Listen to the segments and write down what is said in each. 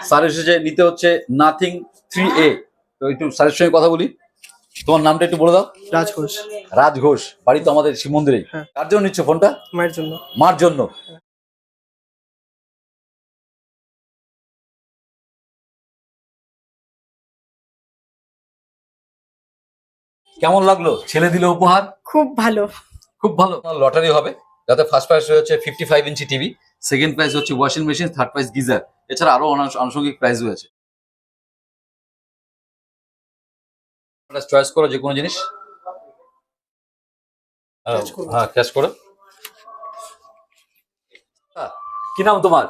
Sir এসেছে নিতে হচ্ছে নাথিং 3A। তো একটু স্যারের সঙ্গে কথা বলি। তোমার নামটা একটু বলে দাও। রাজ ঘোষ। রাজ ঘোষ, বাড়ি তো আমাদের শিব মন্দিরেই। হ্যাঁ। কার জন্য নিচ্ছ ফোনটা? মায়ের জন্য। মার জন্য। কেমন লাগলো ছেলে দিল উপহার? খুব ভালো। খুব ভালো। লটারি হবে, যাতে ফার্স্ট প্রাইজ হচ্ছে 55 ইঞ্চি টিভি, সেকেন্ড প্রাইজ হচ্ছে washing machine, third prize geyser, এছাড়া আরো আনুষঙ্গিক প্রাইজ রয়েছে। চয়েস করো যে কোনো জিনিস। হ্যাঁ, ক্যাশ করো। কি নাম তোমার?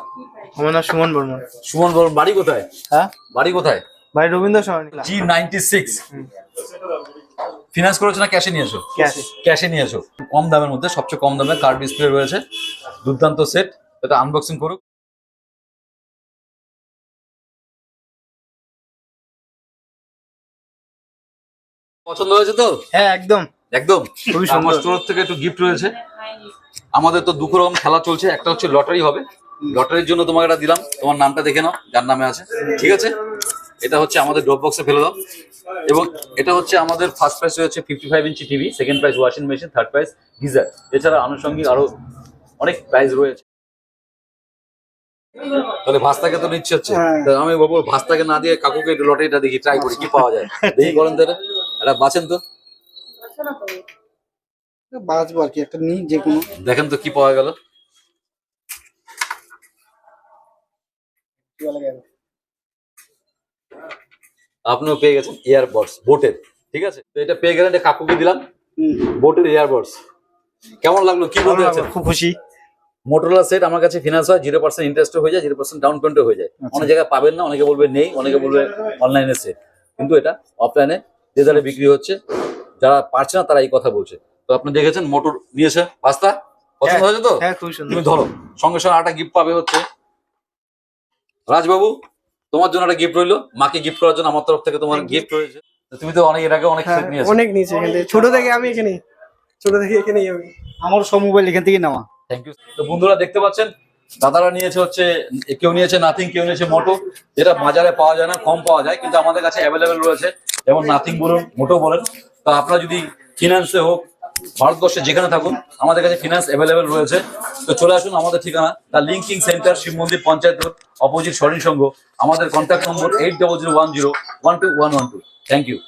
আমার নাম সুমন বর্মন। সুমন বর্মন। বাড়ি কোথায়? হ্যাঁ, বাড়ি কোথায়? বাড়ি রবীন্দ্র সরণি। G96। ফিনান্স করেছো না ক্যাশে নিয়েছো? ক্যাশে। ক্যাশে নিয়েছো। কম দামের মধ্যে, সবচেয়ে কম দামে কার্ড ডিসপ্লে রয়েছে, দুর্দান্ত সেট। এটা আনবক্সিং করুক। পছন্দ হয়েছে তো? হ্যাঁ, একদম একদম খুবই আমার সুন্দর। স্টোর থেকে একটু গিফট রয়েছে। আমাদের তো দুটো রকম খেলা চলছে, একটা হচ্ছে লটারি হবে, লটারির জন্য তোমাকে এটা দিলাম, তোমার নামটা দেখে নাও যার নামে আছে, ঠিক আছে? এটা হচ্ছে আমাদের ড্রপ বক্সে ফেলে দাও। এবং এটা হচ্ছে আমাদের ফার্স্ট প্রাইস হচ্ছে 55 inch TV, second prize washing machine, third price geyser, এছাড়া আনুষঙ্গিক আরো অনেক প্রাইস রয়েছে। তাহলে ভাস্তাকে তো নিচ্ছে হচ্ছে, তা আমি বলবো ভাস্তাকে না দিয়ে কাকুকে একটু লটারিটা দেখি, ট্রাই করি কি পাওয়া যায়, দেখি করেন তাহলে। এটা বাঁচেন তো, বাঁচবো আর কি, একটা নিই যে কোনো। দেখেন তো কি পাওয়া গেল। আপনিও পেয়ে গেছেন ইয়ারবাডস বোটের, ঠিক আছে? তো এটা পেয়ে গেলেন, এটা কাকুকে দিলাম, বোটের ইয়ারবাডস। কেমন লাগলো, কি বলতে চাচ্ছেন? খুব খুশি। মোটরোলা সেট আমার কাছে ফিনান্স হয়, 0% ইন্টারেস্ট হয়ে যায়, 0% ডাউন পেমেন্ট হয়ে যায়। অনেক জায়গায় পাবেন না, অনেকে বলবে নেই, অনেকে বলবে অনলাইনে সেট, কিন্তু এটা অফলাইনে যে দাঁড়ে বিক্রি হচ্ছে। যারা পারছে না তারা এই কথা বলছে। তো আপনি দেখেছেন মোটর নিয়েছে ভাস্তা, পছন্দ হয়েছে তো? হ্যাঁ, খুব সুন্দর। তুমি ধরো, সঙ্গে সঙ্গে একটা গিফট পাবে হচ্ছে। রাজবাবু, তোমার জন্য একটা গিফট রইলো, মাকে গিফট করার জন্য আমার তরফ থেকে তোমার গিফট রয়েছে। তুমি তো অনেক এর আগে অনেক সেট নিয়েছো। অনেক নিচে এখান থেকে, ছোট থেকে আমি এখানে, ছোট থেকে এখানেই আমি। আমার সব মোবাইল এখান থেকে নেওয়া। Thank you. তো বন্ধুরা দেখতে পাচ্ছেন, দাদারা নিয়েছে হচ্ছে, কেউ নিয়েছে নাথিং, কেউ নিয়েছে মোটো, যেটা বাজারে পাওয়া যায় না, কম পাওয়া যায়, কিন্তু আমাদের কাছে অ্যাভেলেবেল রয়েছে। যেমন নাথিং বলুন, মোটো বলেন। তো আপনারা যদি ফিনান্সে হোক, ভারতবর্ষে যেখানে থাকুন, আমাদের কাছে ফিনান্স অ্যাভেলেবেল রয়েছে। তো চলে আসুন আমাদের ঠিকানা, দ্য লিঙ্কিং সেন্টার, শিব মন্দির পঞ্চায়েত রোড, অপোজিট স্বর্ণ সংঘ। আমাদের কন্ট্যাক্ট নম্বর 8001012112। Thank you.